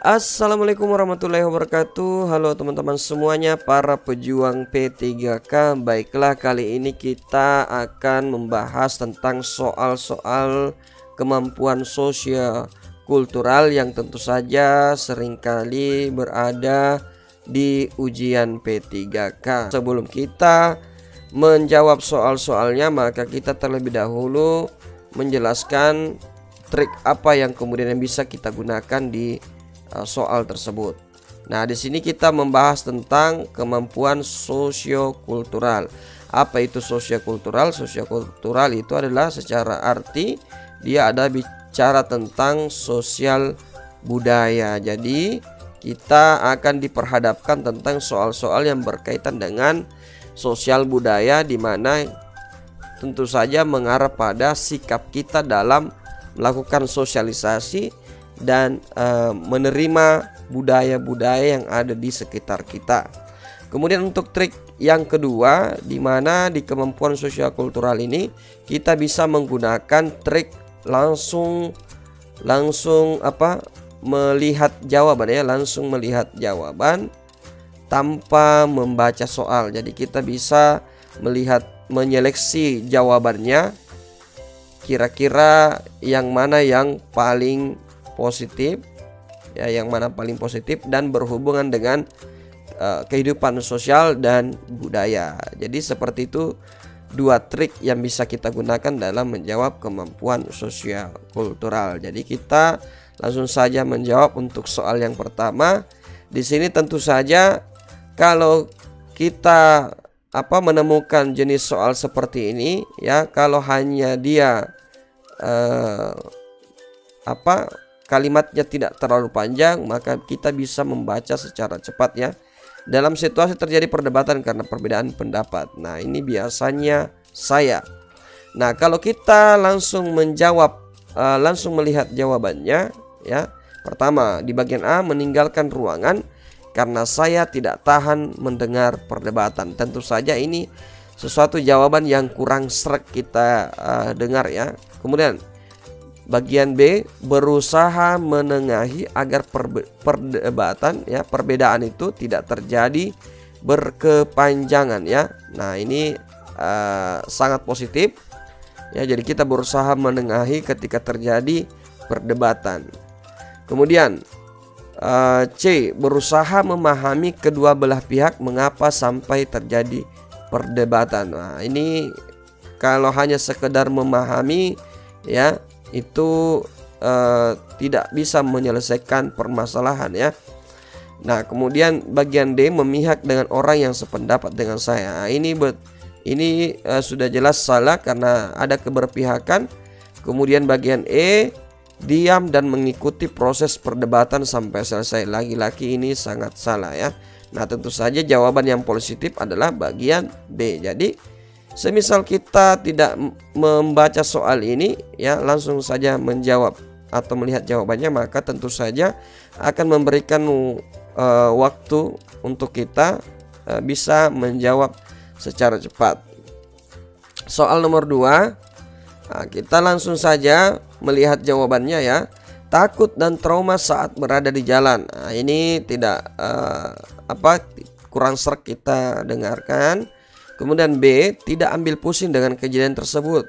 Assalamualaikum warahmatullahi wabarakatuh. Halo teman-teman semuanya, para pejuang P3K. Baiklah, kali ini kita akan membahas tentang soal-soal kemampuan sosial kultural yang tentu saja seringkali berada di ujian P3K. Sebelum kita menjawab soal-soalnya, maka kita terlebih dahulu menjelaskan trik apa yang kemudian bisa kita gunakan di soal tersebut. Nah, di sini kita membahas tentang kemampuan sosiokultural. Apa itu sosiokultural? Sosiokultural itu adalah secara arti dia ada bicara tentang sosial budaya. Jadi, kita akan diperhadapkan tentang soal-soal yang berkaitan dengan sosial budaya, di mana tentu saja mengarah pada sikap kita dalam melakukan sosialisasi dan menerima budaya-budaya yang ada di sekitar kita. Kemudian untuk trik yang kedua, di mana di kemampuan sosial kultural ini kita bisa menggunakan trik langsung melihat jawaban, ya, langsung melihat jawaban tanpa membaca soal. Jadi kita bisa menyeleksi jawabannya, kira-kira yang mana yang paling positif, ya, yang mana paling positif dan berhubungan dengan kehidupan sosial dan budaya. Jadi seperti itu dua trik yang bisa kita gunakan dalam menjawab kemampuan sosial kultural. Jadi kita langsung saja menjawab untuk soal yang pertama. Di sini tentu saja kalau kita menemukan jenis soal seperti ini, ya, kalau hanya dia kalimatnya tidak terlalu panjang, maka kita bisa membaca secara cepat, ya. Dalam situasi terjadi perdebatan karena perbedaan pendapat. Nah, ini biasanya saya. Nah, kalau kita langsung menjawab, langsung melihat jawabannya, ya. Pertama, di bagian A, meninggalkan ruangan karena saya tidak tahan mendengar perdebatan. Tentu saja ini sesuatu jawaban yang kurang sreg kita dengar, ya. Kemudian bagian B, berusaha menengahi agar perdebatan, ya, perbedaan itu tidak terjadi berkepanjangan, ya. Nah, ini sangat positif, ya. Jadi kita berusaha menengahi ketika terjadi perdebatan. Kemudian C, berusaha memahami kedua belah pihak mengapa sampai terjadi perdebatan. Nah, ini kalau hanya sekedar memahami, ya, itu tidak bisa menyelesaikan permasalahan, ya. Nah, kemudian bagian D, memihak dengan orang yang sependapat dengan saya. Nah, ini sudah jelas salah karena ada keberpihakan. Kemudian bagian E, diam dan mengikuti proses perdebatan sampai selesai. Lagi-lagi ini sangat salah, ya. Nah, tentu saja jawaban yang positif adalah bagian B. Jadi semisal kita tidak membaca soal ini, ya, langsung saja menjawab atau melihat jawabannya, maka tentu saja akan memberikan waktu untuk kita bisa menjawab secara cepat. Soal nomor 2, nah, kita langsung saja melihat jawabannya, ya. Takut dan trauma saat berada di jalan. Nah, ini tidak kurang sreg kita dengarkan. Kemudian B, tidak ambil pusing dengan kejadian tersebut.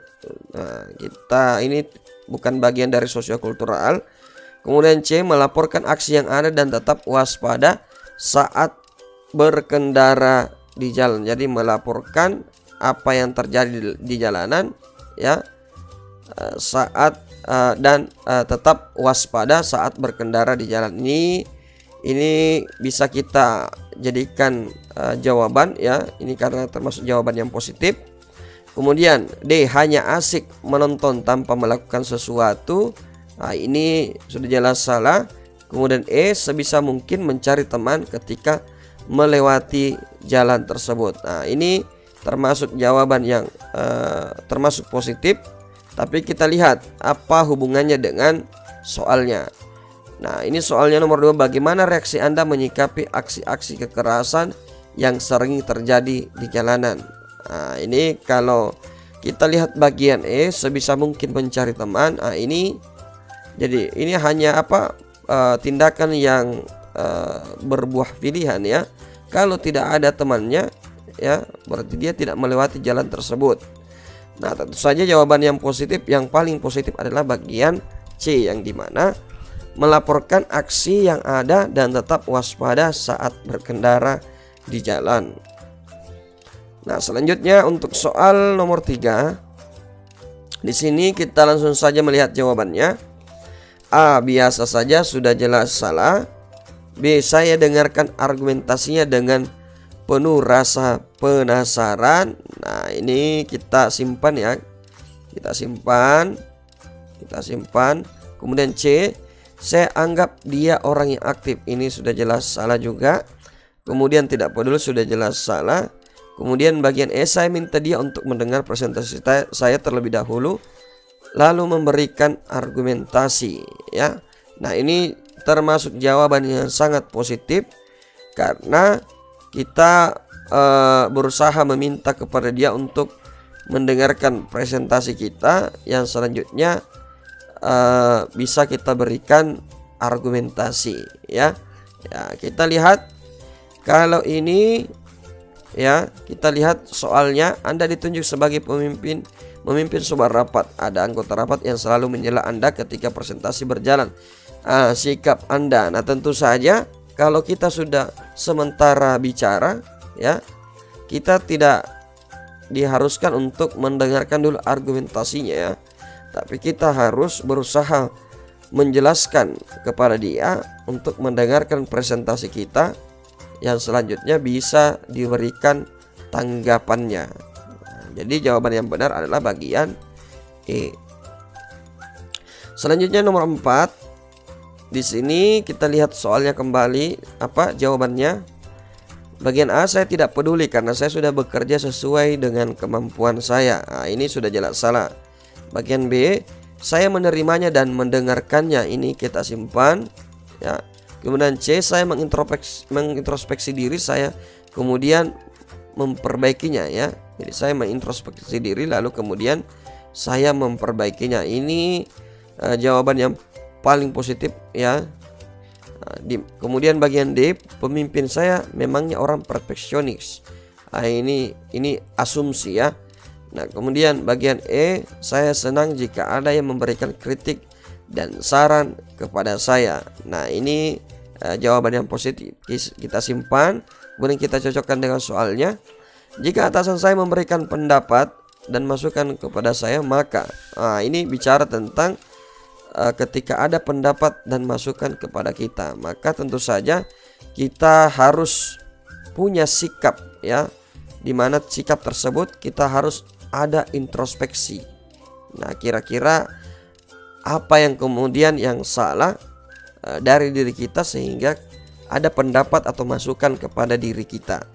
Nah, kita ini bukan bagian dari sosiokultural. Kemudian C, melaporkan aksi yang ada dan tetap waspada saat berkendara di jalan. Jadi melaporkan apa yang terjadi di jalanan, ya, saat dan tetap waspada saat berkendara di jalan. Ini bisa kita jadikan jawaban, ya, ini karena termasuk jawaban yang positif. Kemudian D, hanya asik menonton tanpa melakukan sesuatu. Nah, ini sudah jelas salah. Kemudian E, sebisa mungkin mencari teman ketika melewati jalan tersebut. Nah, ini termasuk jawaban yang termasuk positif, tapi kita lihat apa hubungannya dengan soalnya. Nah, ini soalnya nomor 2, bagaimana reaksi Anda menyikapi aksi-aksi kekerasan yang sering terjadi di jalanan. Nah, ini kalau kita lihat bagian E, sebisa mungkin mencari teman. Nah, ini jadi ini hanya tindakan yang berbuah pilihan ya. Kalau tidak ada temannya ya, berarti dia tidak melewati jalan tersebut. Nah, tentu saja jawaban yang positif, yang paling positif adalah bagian C, yang dimana melaporkan aksi yang ada dan tetap waspada saat berkendara di jalan. Nah, selanjutnya untuk soal nomor 3. Di sini kita langsung saja melihat jawabannya. A, biasa saja, sudah jelas salah. B, saya dengarkan argumentasinya dengan penuh rasa penasaran. Nah, ini kita simpan ya. Kita simpan. Kemudian C, saya anggap dia orang yang aktif. Ini sudah jelas salah juga. Kemudian tidak peduli, sudah jelas salah. Kemudian bagian E, saya minta dia untuk mendengar presentasi saya terlebih dahulu, lalu memberikan argumentasi ya. Nah, ini termasuk jawaban yang sangat positif karena kita berusaha meminta kepada dia untuk mendengarkan presentasi kita, yang selanjutnya bisa kita berikan argumentasi ya. Ya, kita lihat kalau ini ya, kita lihat soalnya. Anda ditunjuk sebagai memimpin sebuah rapat. Ada anggota rapat yang selalu menyela Anda ketika presentasi berjalan. Sikap Anda. Nah, tentu saja kalau kita sudah sementara bicara ya, kita tidak diharuskan untuk mendengarkan dulu argumentasinya ya, tapi kita harus berusaha menjelaskan kepada dia untuk mendengarkan presentasi kita, yang selanjutnya bisa diberikan tanggapannya. Jadi jawaban yang benar adalah bagian E. Selanjutnya nomor 4. Di sini kita lihat soalnya kembali, apa jawabannya? Bagian A, saya tidak peduli karena saya sudah bekerja sesuai dengan kemampuan saya. Nah, ini sudah jelas salah. Bagian B, saya menerimanya dan mendengarkannya. Ini kita simpan ya. Kemudian C, saya mengintrospeksi diri saya, kemudian memperbaikinya ya. Jadi saya mengintrospeksi diri lalu kemudian saya memperbaikinya. Ini jawaban yang paling positif ya. Kemudian bagian D, pemimpin saya memangnya orang perfeksionis. Ini asumsi ya. Nah, kemudian bagian E, saya senang jika ada yang memberikan kritik dan saran kepada saya. Nah, ini jawaban yang positif. Kita simpan, kemudian kita cocokkan dengan soalnya. Jika atasan saya memberikan pendapat dan masukan kepada saya, maka ini bicara tentang ketika ada pendapat dan masukan kepada kita, maka tentu saja kita harus punya sikap ya, dimana sikap tersebut kita harus ada introspeksi. Nah, kira-kira apa yang kemudian yang salah dari diri kita sehingga ada pendapat atau masukan kepada diri kita.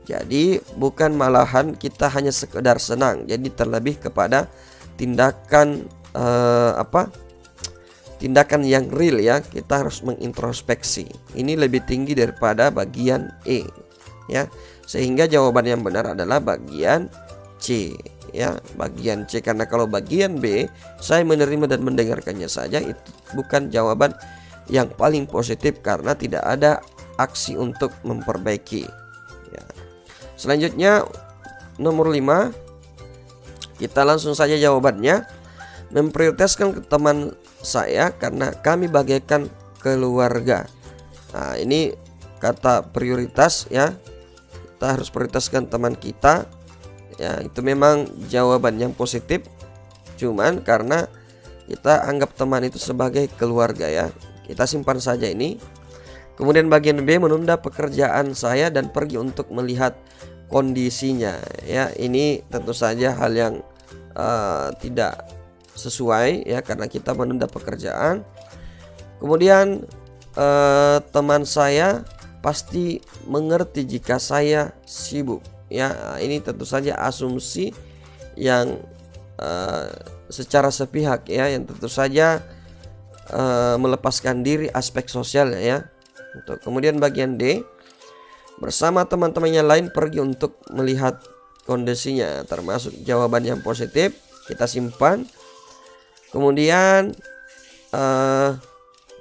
Jadi bukan malahan kita hanya sekedar senang, jadi terlebih kepada tindakan tindakan yang real ya. Kita harus mengintrospeksi. Ini lebih tinggi daripada bagian E ya. Sehingga jawaban yang benar adalah bagian C ya, bagian C. Karena kalau bagian B, saya menerima dan mendengarkannya saja, itu bukan jawaban yang paling positif karena tidak ada aksi untuk memperbaiki ya. Selanjutnya nomor 5, kita langsung saja jawabannya. Memprioritaskan ke teman saya karena kami bagaikan keluarga. Nah, ini kata prioritas ya. Kita harus prioritaskan teman kita ya. Itu memang jawaban yang positif, cuman karena kita anggap teman itu sebagai keluarga ya. Kita simpan saja ini. Kemudian bagian B, menunda pekerjaan saya dan pergi untuk melihat kondisinya ya. Ini tentu saja hal yang tidak sesuai ya, karena kita menunda pekerjaan. Kemudian teman saya pasti mengerti jika saya sibuk ya. Ini tentu saja asumsi yang secara sepihak ya, yang tentu saja melepaskan diri aspek sosial ya. Untuk kemudian bagian D, bersama teman-temannya lain pergi untuk melihat kondisinya, termasuk jawaban yang positif. Kita simpan. Kemudian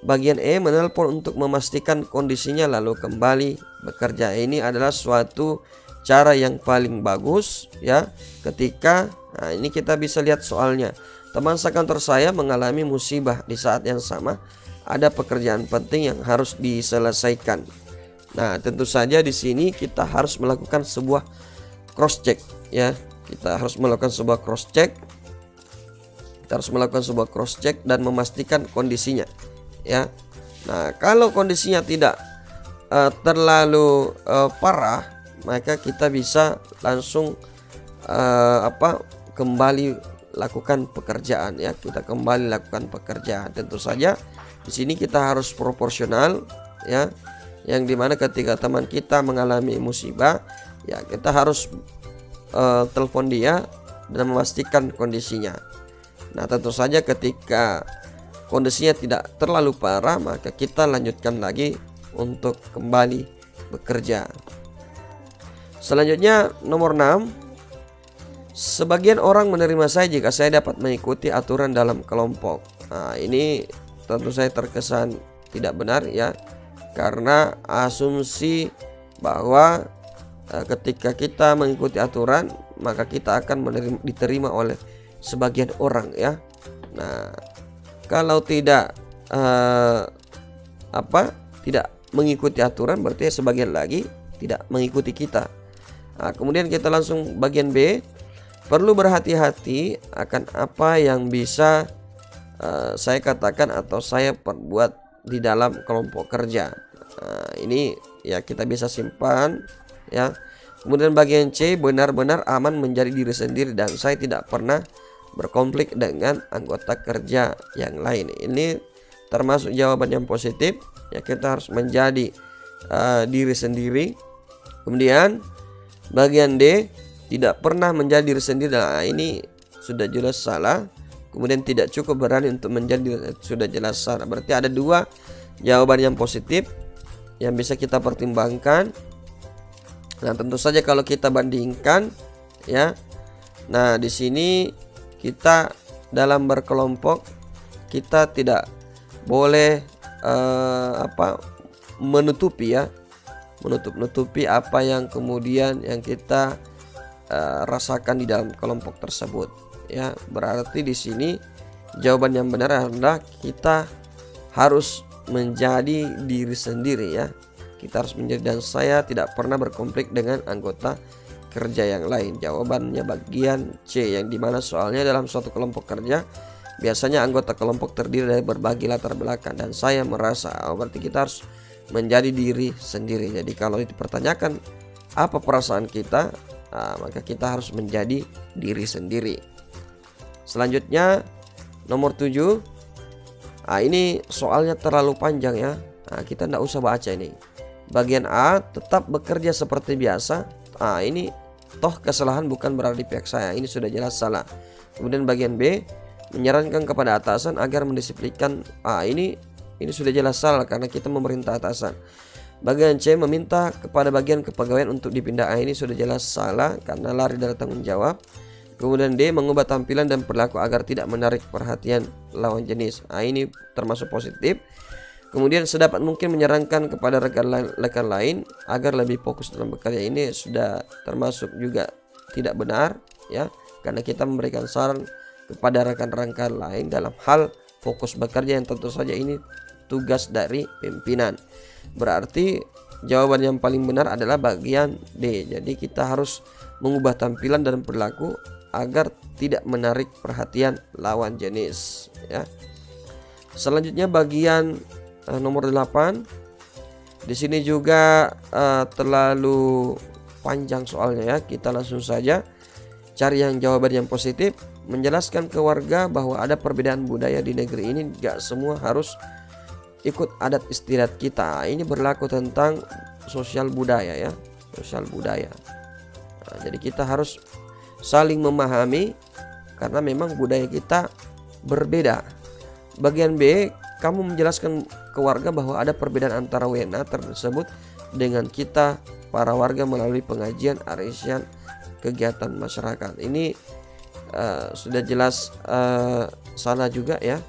bagian E menelpon untuk memastikan kondisinya lalu kembali bekerja. Ini adalah suatu cara yang paling bagus ya ketika ini kita bisa lihat soalnya. Teman sekantor saya mengalami musibah di saat yang sama ada pekerjaan penting yang harus diselesaikan. Nah, tentu saja di sini kita harus melakukan sebuah cross check ya. Kita harus melakukan sebuah cross check. Kita harus melakukan sebuah cross check dan memastikan kondisinya ya. Nah, kalau kondisinya tidak terlalu parah, maka kita bisa langsung kembali lakukan pekerjaan ya. Kita kembali lakukan pekerjaan. Tentu saja di sini kita harus proporsional ya. Yang dimana ketika teman kita mengalami musibah ya, kita harus telepon dia dan memastikan kondisinya. Nah, tentu saja ketika kondisinya tidak terlalu parah, maka kita lanjutkan lagi untuk kembali bekerja. Selanjutnya nomor 6. Sebagian orang menerima saya jika saya dapat mengikuti aturan dalam kelompok. Nah, ini tentu saya terkesan tidak benar ya, karena asumsi bahwa ketika kita mengikuti aturan maka kita akan diterima oleh sebagian orang ya. Nah, kalau tidak tidak mengikuti aturan berarti sebagian lagi tidak mengikuti kita. Nah, kemudian kita langsung bagian B. Perlu berhati-hati akan apa yang bisa saya katakan atau saya perbuat di dalam kelompok kerja. Nah, ini ya kita bisa simpan ya. Kemudian bagian C, benar-benar aman menjadi diri sendiri dan saya tidak pernah berkonflik dengan anggota kerja yang lain. Ini termasuk jawaban yang positif ya. Kita harus menjadi diri sendiri. Kemudian bagian D, tidak pernah menjadi diri sendiri. Nah, ini sudah jelas salah. Kemudian tidak cukup berani untuk menjadi, sudah jelas salah. Berarti ada dua jawaban yang positif yang bisa kita pertimbangkan. Nah, tentu saja kalau kita bandingkan ya. Nah, di sini kita dalam berkelompok kita tidak boleh menutupi ya. Menutupi apa yang kemudian yang kita rasakan di dalam kelompok tersebut ya. Berarti di sini jawaban yang benar adalah kita harus menjadi diri sendiri ya. Kita harus menjadi, dan saya tidak pernah berkonflik dengan anggota kerja yang lain. Jawabannya bagian C, yang dimana soalnya dalam suatu kelompok kerja biasanya anggota kelompok terdiri dari berbagai latar belakang dan saya merasa berarti kita harus menjadi diri sendiri. Jadi kalau dipertanyakan apa perasaan kita, maka kita harus menjadi diri sendiri. Selanjutnya nomor 7. Ini soalnya terlalu panjang ya. Kita tidak usah baca ini. Bagian A, tetap bekerja seperti biasa. Ini toh kesalahan bukan berada di pihak saya. Ini sudah jelas salah. Kemudian bagian B, menyarankan kepada atasan agar mendisiplinkan. Ini sudah jelas salah karena kita memerintah atasan. Bagian C, meminta kepada bagian kepegawaian untuk dipindah. Ini sudah jelas salah karena lari dari tanggung jawab. Kemudian D, mengubah tampilan dan perilaku agar tidak menarik perhatian lawan jenis. Ini termasuk positif. Kemudian sedapat mungkin menyarankan kepada rekan lain agar lebih fokus dalam bekerja. Ini sudah termasuk juga tidak benar ya, karena kita memberikan saran kepada rekan-rekan lain dalam hal fokus bekerja yang tentu saja ini tugas dari pimpinan. Berarti jawaban yang paling benar adalah bagian D. Jadi kita harus mengubah tampilan dan perilaku agar tidak menarik perhatian lawan jenis ya. Selanjutnya bagian nomor 8. Di sini juga terlalu panjang soalnya ya. Kita langsung saja cari yang jawaban yang positif. Menjelaskan ke warga bahwa ada perbedaan budaya di negeri ini, gak semua harus ikut adat istiadat kita. Ini berlaku tentang sosial budaya ya, sosial budaya. Jadi kita harus saling memahami karena memang budaya kita berbeda. Bagian B, kamu menjelaskan ke warga bahwa ada perbedaan antara WNA tersebut dengan kita para warga melalui pengajian, arisan, kegiatan masyarakat. Ini sudah jelas salah juga ya,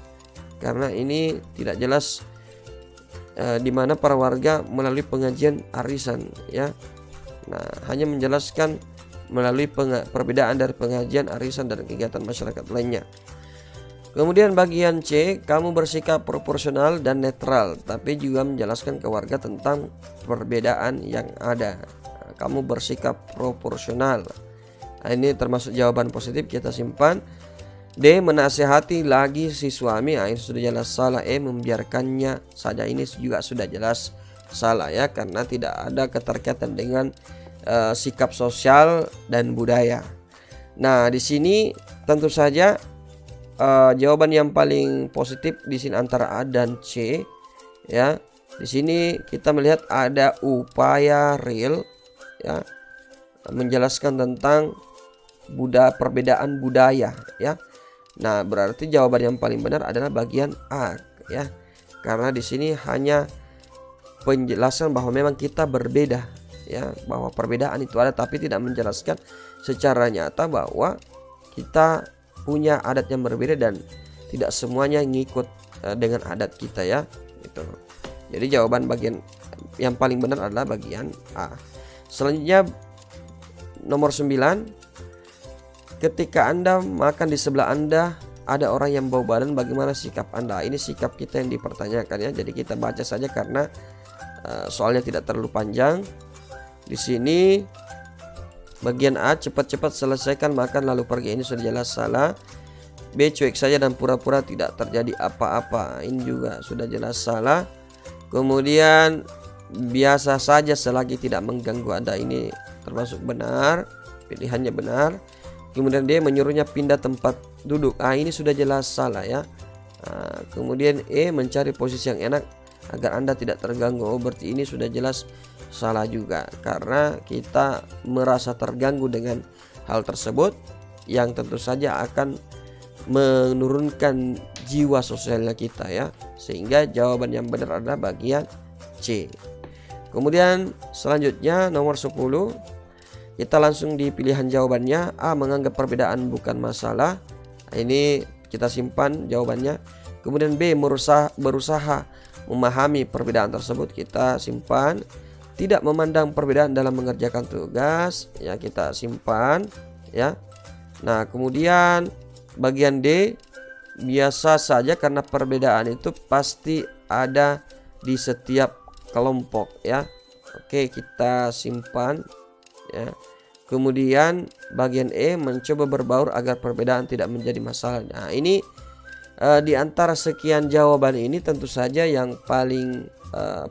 karena ini tidak jelas di mana para warga melalui pengajian arisan ya. Nah, hanya menjelaskan melalui perbedaan dari pengajian arisan dan kegiatan masyarakat lainnya. Kemudian bagian C, kamu bersikap proporsional dan netral, tapi juga menjelaskan ke warga tentang perbedaan yang ada. Nah, kamu bersikap proporsional. Nah, ini termasuk jawaban positif, kita simpan. D, menasihati lagi si suami. Nah, ini sudah jelas salah. E, membiarkannya saja. Ini juga sudah jelas salah ya, karena tidak ada keterkaitan dengan sikap sosial dan budaya. Nah, di sini tentu saja jawaban yang paling positif di sini antara A dan C ya. Di sini kita melihat ada upaya real ya, menjelaskan tentang perbedaan budaya ya. Nah, berarti jawaban yang paling benar adalah bagian A ya. Karena di sini hanya penjelasan bahwa memang kita berbeda ya, bahwa perbedaan itu ada, tapi tidak menjelaskan secara nyata bahwa kita punya adat yang berbeda dan tidak semuanya ngikut dengan adat kita ya gitu. Jadi jawaban bagian yang paling benar adalah bagian A. Selanjutnya nomor 9, ketika Anda makan di sebelah Anda ada orang yang bau badan, bagaimana sikap Anda? Ini sikap kita yang dipertanyakan ya. Jadi kita baca saja karena soalnya tidak terlalu panjang. Di sini bagian A, cepat-cepat selesaikan makan lalu pergi. Ini sudah jelas salah. B, cuek saja dan pura-pura tidak terjadi apa-apa. Ini juga sudah jelas salah. Kemudian biasa saja selagi tidak mengganggu Anda. Ini termasuk benar, pilihannya benar. Kemudian D, menyuruhnya pindah tempat duduk. Ini sudah jelas salah ya. Kemudian E, mencari posisi yang enak agar Anda tidak terganggu. Berarti ini sudah jelas salah juga, karena kita merasa terganggu dengan hal tersebut yang tentu saja akan menurunkan jiwa sosialnya kita ya, sehingga jawaban yang benar adalah bagian C. Kemudian selanjutnya nomor 10, kita langsung di pilihan jawabannya. A, menganggap perbedaan bukan masalah. Ini kita simpan jawabannya. Kemudian B, berusaha memahami perbedaan tersebut, kita simpan. Tidak memandang perbedaan dalam mengerjakan tugas ya, kita simpan ya. Nah, kemudian bagian D, biasa saja karena perbedaan itu pasti ada di setiap kelompok ya. Oke, kita simpan ya. Kemudian bagian E, mencoba berbaur agar perbedaan tidak menjadi masalah. Nah, ini di antara sekian jawaban ini tentu saja yang paling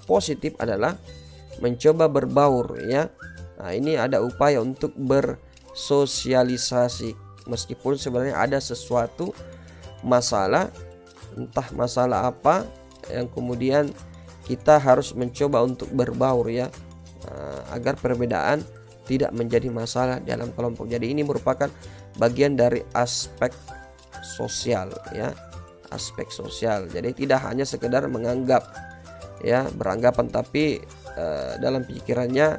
positif adalah mencoba berbaur ya. Nah, ini ada upaya untuk bersosialisasi meskipun sebenarnya ada sesuatu masalah, entah masalah apa, yang kemudian kita harus mencoba untuk berbaur ya, agar perbedaan tidak menjadi masalah dalam kelompok. Jadi ini merupakan bagian dari aspek sosial ya, aspek sosial. Jadi tidak hanya sekedar menganggap ya, beranggapan, tapi dalam pikirannya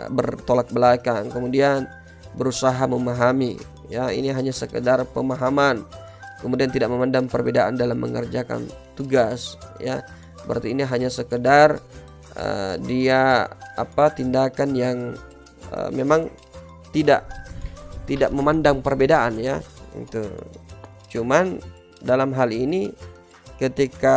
bertolak belakang, kemudian berusaha memahami ya. Ini hanya sekedar pemahaman, kemudian tidak memandang perbedaan dalam mengerjakan tugas ya. Berarti ini hanya sekedar dia tindakan yang memang tidak memandang perbedaan ya. Itu cuman dalam hal ini ketika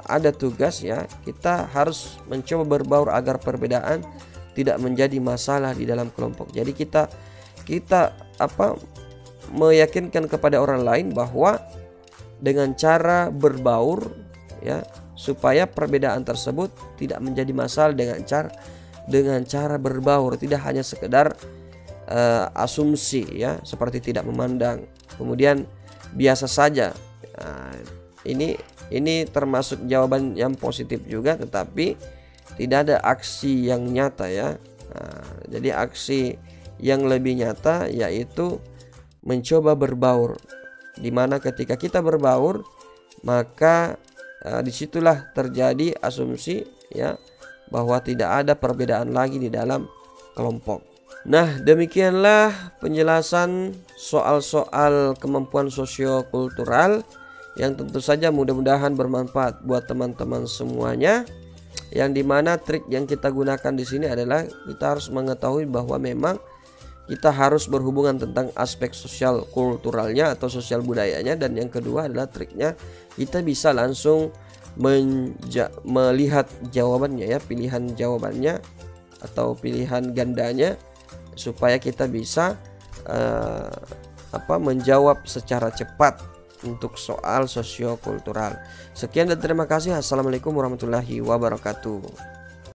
ada tugas ya, kita harus mencoba berbaur agar perbedaan tidak menjadi masalah di dalam kelompok. Jadi kita meyakinkan kepada orang lain bahwa dengan cara berbaur ya, supaya perbedaan tersebut tidak menjadi masalah dengan cara berbaur, tidak hanya sekedar asumsi ya, seperti tidak memandang, kemudian biasa saja. Ini termasuk jawaban yang positif juga, tetapi tidak ada aksi yang nyata ya. Jadi aksi yang lebih nyata yaitu mencoba berbaur, dimana ketika kita berbaur maka disitulah terjadi asumsi ya, bahwa tidak ada perbedaan lagi di dalam kelompok. Nah, demikianlah penjelasan soal-soal kemampuan sosiokultural yang tentu saja mudah-mudahan bermanfaat buat teman-teman semuanya. yang dimana trik yang kita gunakan di sini adalah kita harus mengetahui bahwa memang kita harus berhubungan tentang aspek sosial kulturalnya atau sosial budayanya, dan yang kedua adalah triknya kita bisa langsung melihat jawabannya ya, pilihan jawabannya atau pilihan gandanya, supaya kita bisa menjawab secara cepat untuk soal sosiokultural. Sekian dan terima kasih. Assalamualaikum warahmatullahi wabarakatuh.